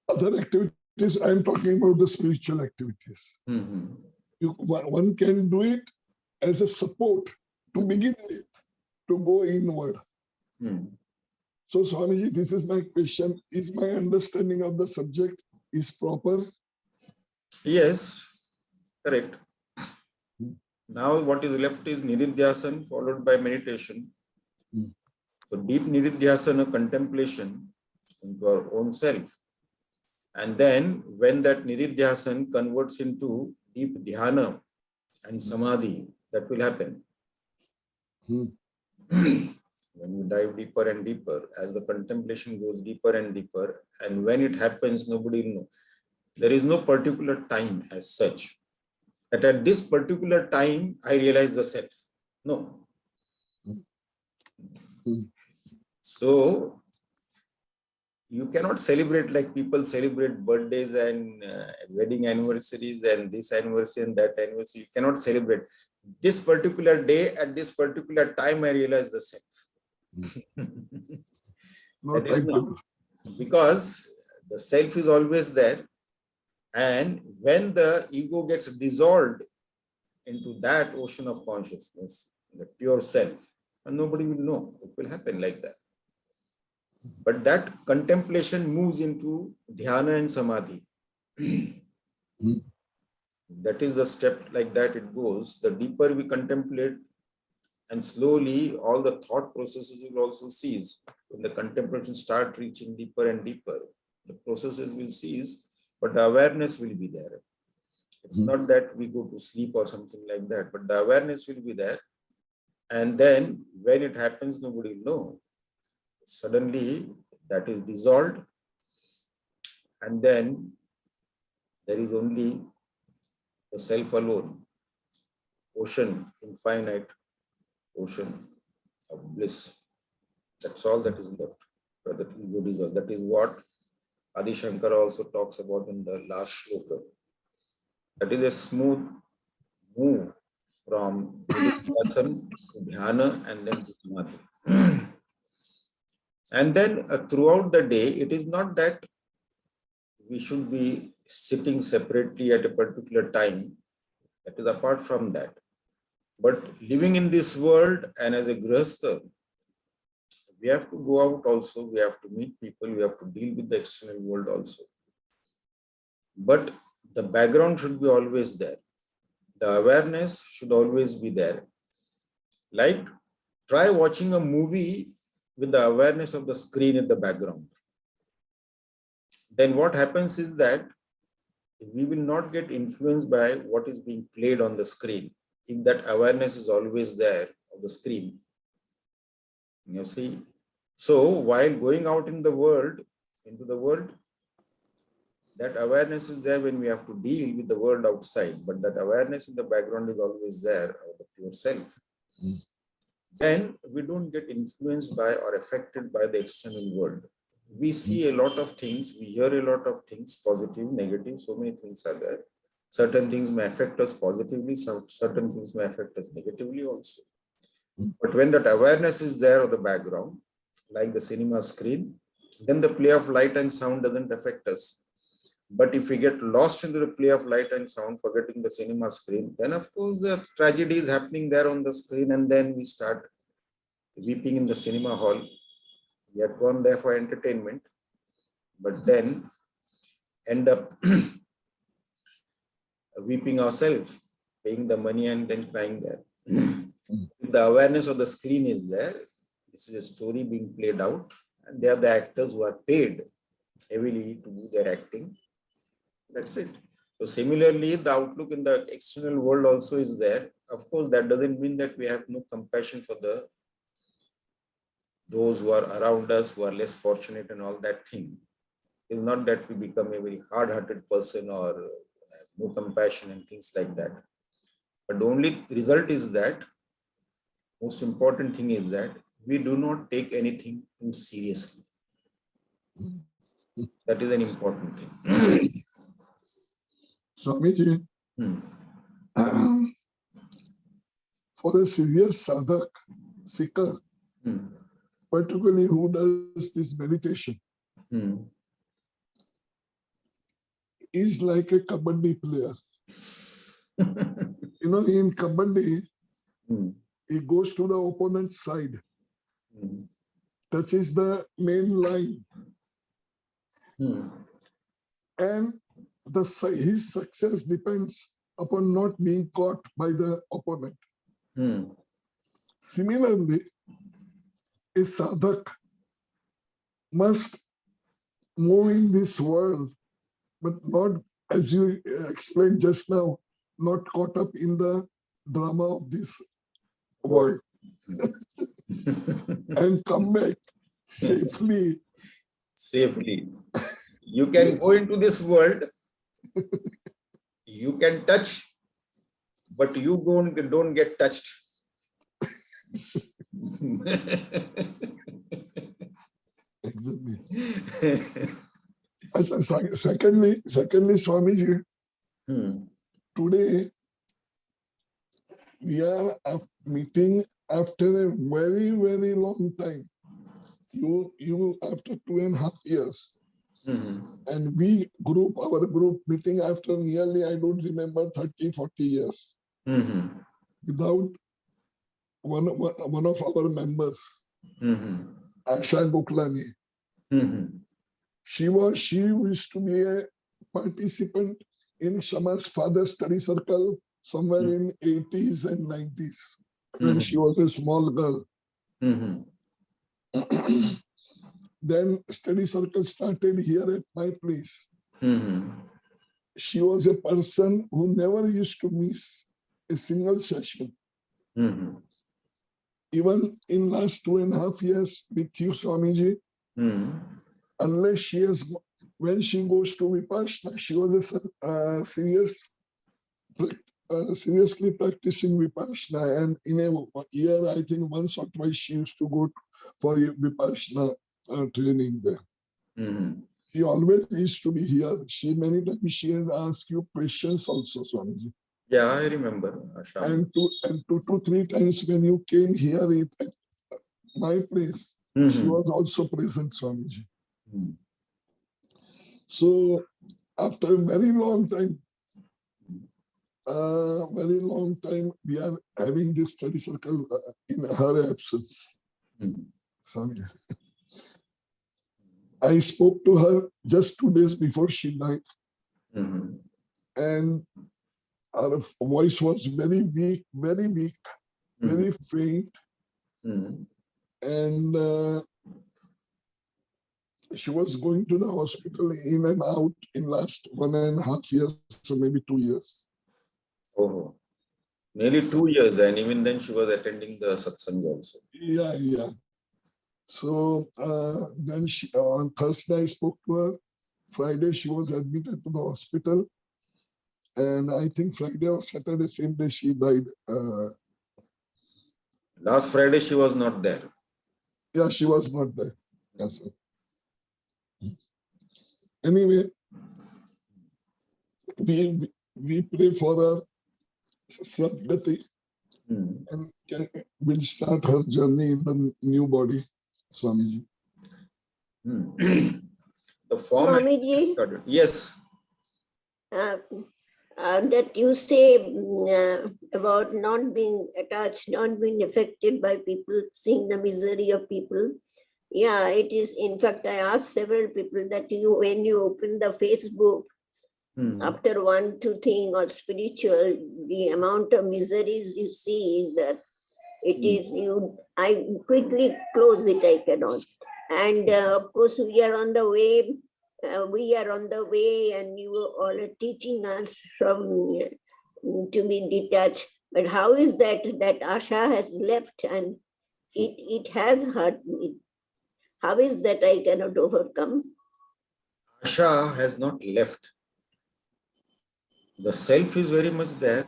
Other activities, I'm talking about the spiritual activities. One can do it as a support to begin with, to go inward. So Swamiji, this is my question. Is my understanding of the subject is proper? Yes, correct. Now what is left is nididhyasana followed by meditation. So deep nididhyasana, contemplation, into our own self. And then when that nididhyasan converts into deep dhyana and samadhi, that will happen. When we dive deeper and deeper, as the contemplation goes deeper and deeper, and when it happens, nobody will know. There is no particular time as such, that at this particular time, I realize the self. No. So, you cannot celebrate like people celebrate birthdays and wedding anniversaries and this anniversary and that anniversary. You cannot celebrate. This particular day, at this particular time, I realize the self. No timetable. Because the self is always there, and when the ego gets dissolved into that ocean of consciousness, the pure self, and nobody will know. It will happen like that. But that contemplation moves into dhyana and samadhi. That is the step, like that it goes. The deeper we contemplate, and slowly all the thought processes will also cease. When the contemplation starts reaching deeper and deeper, the processes will cease, but the awareness will be there. It's not that we go to sleep or something like that, but the awareness will be there. And then when it happens, nobody will know. Suddenly that is dissolved, and then there is only the self alone, ocean, infinite ocean of bliss. That's all that is left. That ego dissolved. That is what Adi Shankara also talks about in the last shloka. That is a smooth move from nididhyasana to dhyana and then to samadhi. And then throughout the day, it is not that we should be sitting separately at a particular time. That is apart from that. But living in this world and as a grihastha, we have to go out also, we have to meet people, we have to deal with the external world also. But the background should be always there. The awareness should always be there. Like, try watching a movie with the awareness of the screen in the background. Then what happens is that we will not get influenced by what is being played on the screen. If that awareness is always there of the screen, you see. So while going out in the world, into the world, that awareness is there when we have to deal with the world outside, but that awareness in the background is always there of the pure self. Then we don't get influenced by or affected by the external world. We see a lot of things, we hear a lot of things, positive, negative, so many things are there. Certain things may affect us positively, certain things may affect us negatively also. But when that awareness is there of the background, like the cinema screen, then the play of light and sound doesn't affect us. But if we get lost into the play of light and sound, forgetting the cinema screen, then of course the tragedy is happening there on the screen, and then we start weeping in the cinema hall. We had gone there for entertainment, but then end up weeping ourselves, paying the money and then crying there. If the awareness of the screen is there, this is a story being played out, and they are the actors who are paid heavily to do their acting. That's it. So similarly, the outlook in the external world also is there. Of course, that doesn't mean that we have no compassion for those who are around us, who are less fortunate and all that thing. It's not that we become a very hard-hearted person or have no compassion and things like that. But the only result is that, most important thing is that we do not take anything too seriously. That is an important thing. Swamiji, for a serious sadhak, seeker, particularly who does this meditation, is like a kabaddi player. You know, in kabaddi, he goes to the opponent's side, touches the main line, and his success depends upon not being caught by the opponent. Similarly, a sadhak must move in this world, but not, as you explained just now, not caught up in the drama of this world, and come back safely. Safely. You can go Yes, into this world, you can touch, but you don't get touched. exactly. Secondly, Swamiji, Hmm. today we are meeting after a very, very long time. You after 2.5 years. Mhm. And our group meeting after nearly, I don't remember, 30, 40 years, Mhm. without one of our members, Mhm. Asha Goklani. Mhm. She used to be a participant in Shama's father study circle somewhere in 80s and 90s when she Mhm. was a small girl. Mhm. Then study circle started here at my place. Mhm. She was a person who never used to miss a single session. Mhm. Even in last 2.5 years with you, Swamiji, Mhm. unless when she goes to Vipassana, she was a seriously practicing Vipassana, and in a year, I think once or twice she used to go for a Vipassana training there. Mhm. She always used to be here. Many times she has asked you questions also, Swamiji. Yeah, I remember Asham. And two to three times when you came here at my place, she Mhm. was also present, Swamiji. Mhm. So after a very long time, we are having this study circle in her absence. Mhm. Swamiji. I spoke to her just 2 days before she died, Mhm. and her voice was very weak, Mhm. very faint, Mhm. and she was going to the hospital in and out in last 1.5 years or maybe 2 years. Oh, nearly 2 years, and even then she was attending the satsang also. Yeah. So then on Thursday I spoke to her. Friday she was admitted to the hospital, and I think Friday or Saturday same day she died. Last Friday she was not there. Yeah, she was not there. Yes, sir. Anyway, we pray for her Sadgati, Mhm. and will start her journey in the new body, Swamiji. Mhm. The form has Swamiji, been started. Yes. uh, that you say about not being attached, not being affected by people, seeing the misery of people. Yeah, it is. In fact, I asked several people that when you open the Facebook, Mhm. after one, two thing or spiritual, the amount of miseries you see is that it is I quickly close it, I cannot. And of course, we are on the way. And you all are teaching us from to be detached. But how is that Asha has left and it has hurt me? How is that I cannot overcome? Asha has not left. The self is very much there.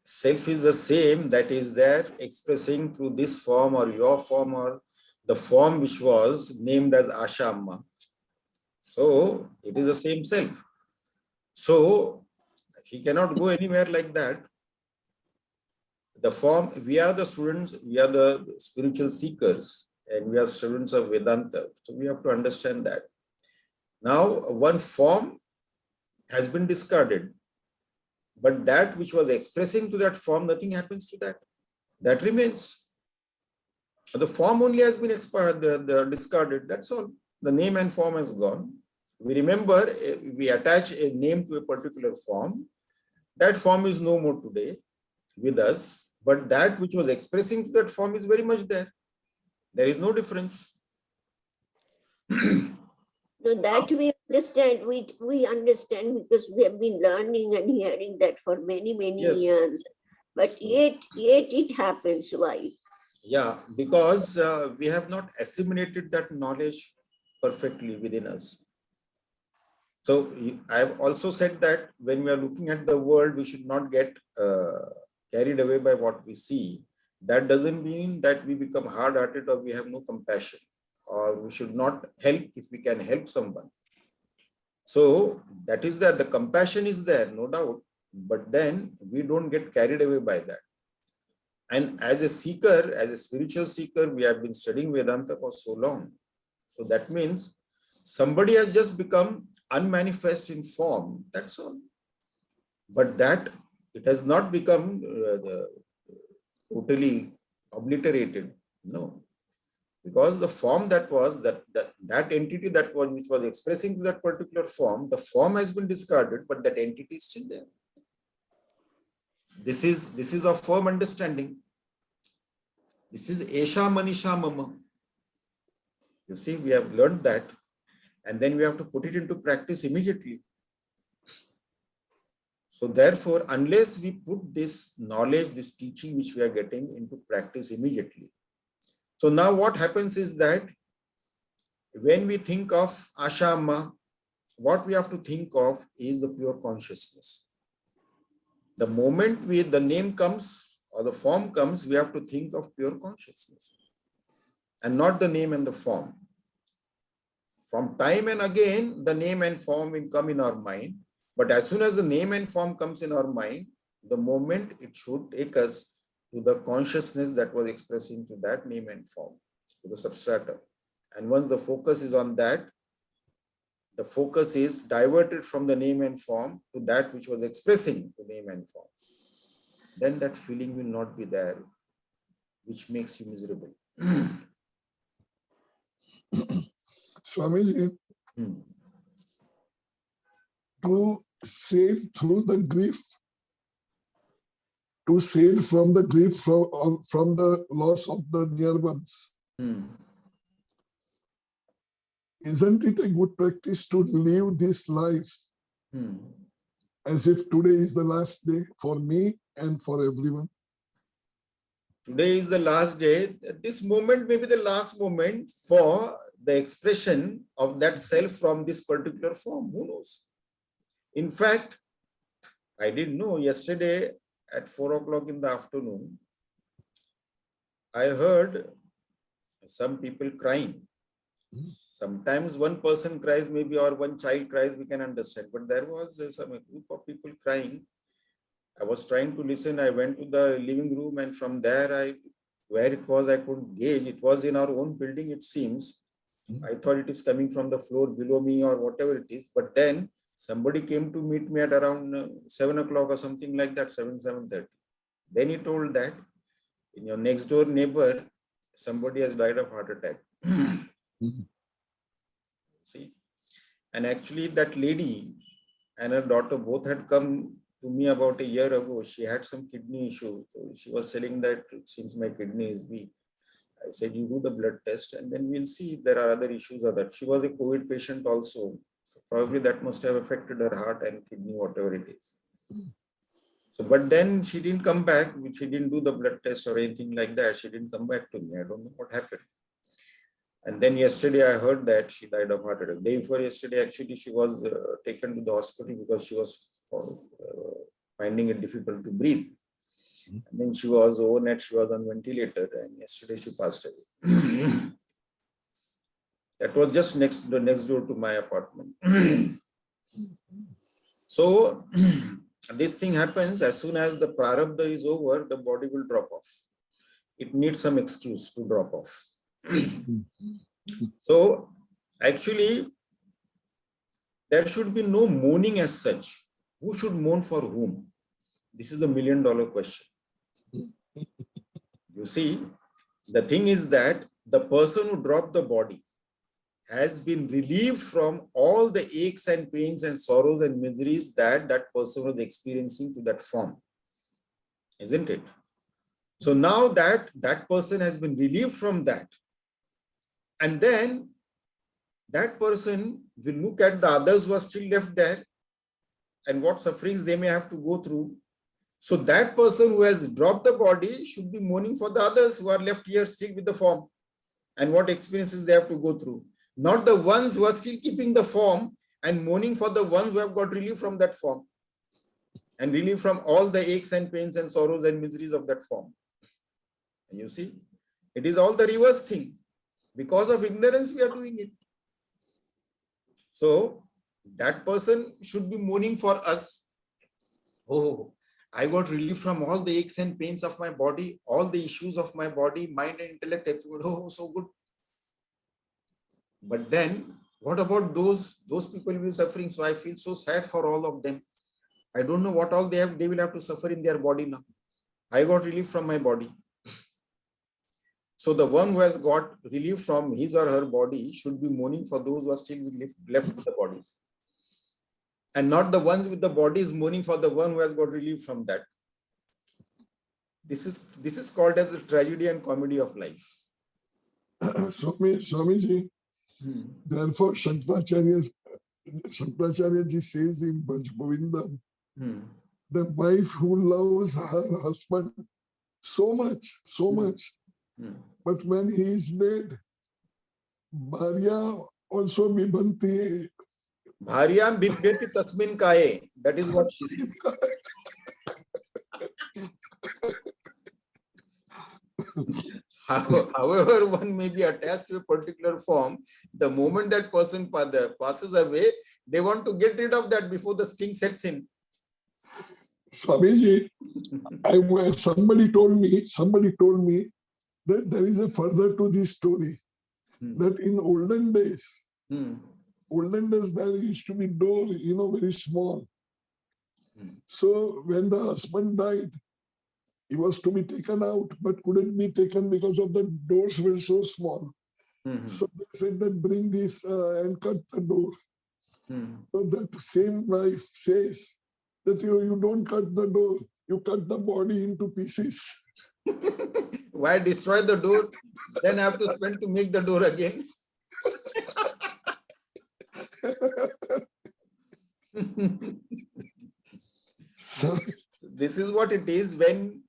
Self is the same that is there expressing through this form or your form or the form which was named as Asha Amma. So it is the same self. So he cannot go anywhere like that. The form, we are the students, we are the spiritual seekers, and we are students of Vedanta. So we have to understand that. Now, one form has been discarded, but that which was expressing to that form, nothing happens to that. That remains. The form only has been expired, discarded. That's all. The name and form has gone. We remember, we attach a name to a particular form. That form is no more today with us, but that which was expressing to that form is very much there. There is no difference. No, that we understand. We understand because we have been learning and hearing that for many Yes. years. But yet it happens. Why? Yeah, because we have not assimilated that knowledge perfectly within us. So I have also said that when we are looking at the world, we should not get carried away by what we see. That doesn't mean that we become hard-hearted or we have no compassion, or we should not help if we can help someone. So that is there. The compassion is there, no doubt, but then we don't get carried away by that. And as a seeker, as a spiritual seeker, we have been studying Vedanta for so long. So that means somebody has just become unmanifest in form, that's all. But that it has not become totally obliterated, no. Because the form that was, that entity that was, which was expressing to that particular form, the form has been discarded, but that entity is still there. This is a firm understanding. This is Esha Manisha Mama. You see, we have learned that, and then we have to put it into practice immediately. So therefore, unless we put this knowledge, this teaching which we are getting into practice immediately. So now what happens is that when we think of Ashama, what we have to think of is the pure consciousness. The moment the name comes or the form comes, we have to think of pure consciousness and not the name and the form. From time and again, the name and form will come in our mind. But as soon as the name and form comes in our mind, the moment it should take us to the consciousness that was expressing to that name and form, to the substratum. And once the focus is on that, the focus is diverted from the name and form to that which was expressing the name and form. Then that feeling will not be there, which makes you miserable. Swamiji, to save through the grief, to save from the grief from the loss of the near ones. Isn't it a good practice to live this life as if today is the last day for me and for everyone? Today is the last day. This moment may be the last moment for the expression of that self from this particular form. Who knows? In fact, I didn't know yesterday at 4 o'clock in the afternoon, I heard some people crying. Sometimes one person cries, maybe, or one child cries, we can understand. But there was a group of people crying. I was trying to listen. I went to the living room, and from there, where it was, I couldn't gauge. It was in our own building, it seems. I thought it is coming from the floor below me or whatever it is. But then somebody came to meet me at around 7 o'clock or something like that, 7:30. Then he told that in your next door neighbor, somebody has died of heart attack. See, and actually that lady and her daughter both had come to me about a year ago. She had some kidney issue. So she was saying that since my kidney is weak, I said, you do the blood test and then we'll see if there are other issues or that. She was a COVID patient also. So probably that must have affected her heart and kidney, whatever it is. So, but then she didn't come back. She didn't do the blood test or anything like that. She didn't come back to me. I don't know what happened. And then yesterday I heard that she died of heart attack. Day before yesterday, actually, she was taken to the hospital because she was finding it difficult to breathe. And then she was overnight, she was on ventilator, and yesterday she passed away. That was just next door to my apartment. So this thing happens as soon as the prarabdha is over, the body will drop off. It needs some excuse to drop off. So actually, there should be no mourning as such. Who should mourn for whom? This is the $1 million question. You see, the thing is that the person who dropped the body has been relieved from all the aches and pains and sorrows and miseries that that person was experiencing to that form. Isn't it? So now that that person has been relieved from that, and then that person will look at the others who are still left there and what sufferings they may have to go through. So that person who has dropped the body should be mourning for the others who are left here still with the form and what experiences they have to go through. Not the ones who are still keeping the form and mourning for the ones who have got relief from that form and relief from all the aches and pains and sorrows and miseries of that form. You see, it is all the reverse thing. Because of ignorance, we are doing it. So that person should be mourning for us. Oh, I got relief from all the aches and pains of my body, all the issues of my body, mind and intellect. Oh, so good. But then, what about those people who are suffering? So I feel so sad for all of them. I don't know what all they will have to suffer in their body now. I got relief from my body. So the one who has got relief from his or her body should be mourning for those who are still left with the bodies. And not the ones with the bodies mourning for the one who has got relief from that. This is called as the tragedy and comedy of life. Swamiji, therefore Shankaracharya ji says in Bhaj Govindam, the wife who loves her husband so much, but when he is dead, Bharya also bibhanti. Bharyam bibhyati tasmin kaye. That is what she says. However, one may be attached to a particular form. The moment that person passes away, they want to get rid of that before the sting sets in. Swamiji, somebody told me that there is a further to this story. That in olden days, there used to be door, very small. So when the husband died, he was to be taken out, but couldn't be taken because of the doors were so small. So they said that bring this and cut the door. So that same wife says that you don't cut the door, you cut the body into pieces. Why destroy the door? Then I have to spend to make the door again. So this is what it is when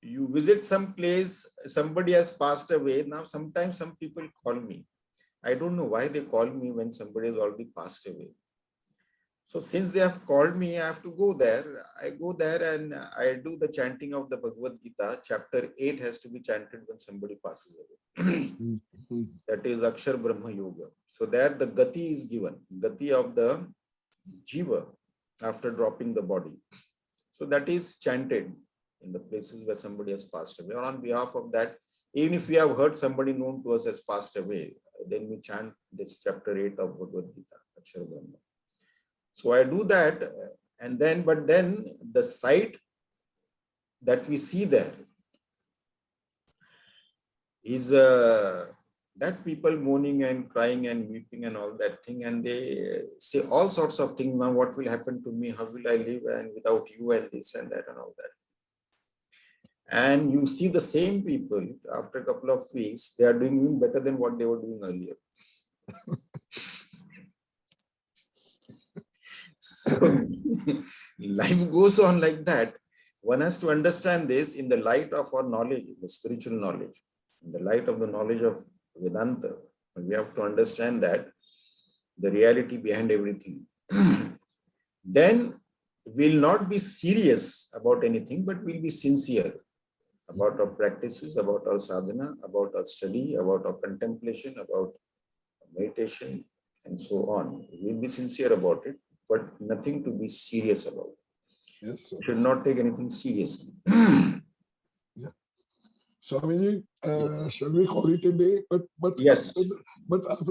you visit some place, somebody has passed away. Now, sometimes some people call me. I don't know why they call me when somebody has already passed away. So since they have called me, I have to go there. I go there and I do the chanting of the Bhagavad Gita. Chapter 8 has to be chanted when somebody passes away. That is Akshar Brahma Yoga. So there the Gati is given. Gati of the Jiva after dropping the body. So that is chanted in the places where somebody has passed away. Or on behalf of that, even if we have heard somebody known to us has passed away, then we chant this chapter 8 of Bhagavad Gita, Akshar Brahma. So I do that, and then, but then the sight that we see there is that people mourning and crying and weeping and all that thing, and they say all sorts of things. Now, what will happen to me? How will I live? And without you, and this and that and all that. And you see the same people after a couple of weeks, they are doing even better than what they were doing earlier. So life goes on like that. One has to understand this in the light of our knowledge, the spiritual knowledge, in the light of the knowledge of Vedanta. We have to understand that the reality behind everything. Then we'll not be serious about anything, but we'll be sincere about our practices, about our sadhana, about our study, about our contemplation, about meditation, and so on. We'll be sincere about it, but nothing to be serious about. Yes, sir. We should not take anything seriously. Yeah. Swamiji, yes. Shall we call it a day? But yes.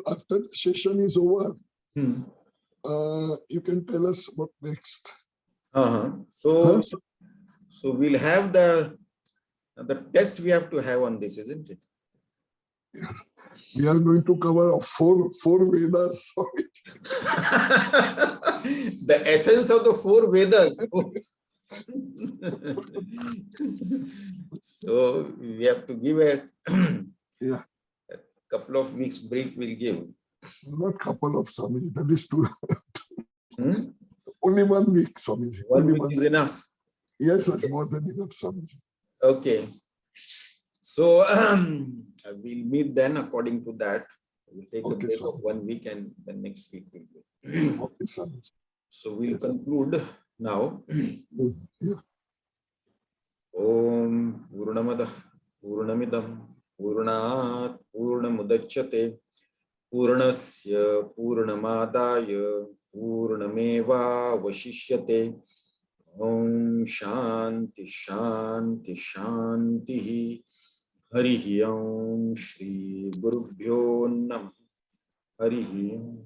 After the session is over, you can tell us what next. So we'll have the test we have to have on this, isn't it? Yes. We are going to cover four Vedas. The essence of the 4 Vedas. So we have to give a couple of weeks break we'll give. Not couple of Swamiji, that is true. Hmm? Only 1 week, Swamiji. 1 Only week one. is enough. Yes, that's more than enough, Swamiji. Okay. So we'll meet then according to that. We'll take a Okay, break of Swamiji. 1 week and the next week will be. Okay, Swamiji. So we'll Yes. conclude now. Yeah. Om Purnamada Purnamidam Purnat Purnamudachyate Purnasya Purnamadaya Purnameva Vashishyate. Om Shanti Shanti Shanti. Harihi Om Shri Gurubhyo Namah. Harihi Om.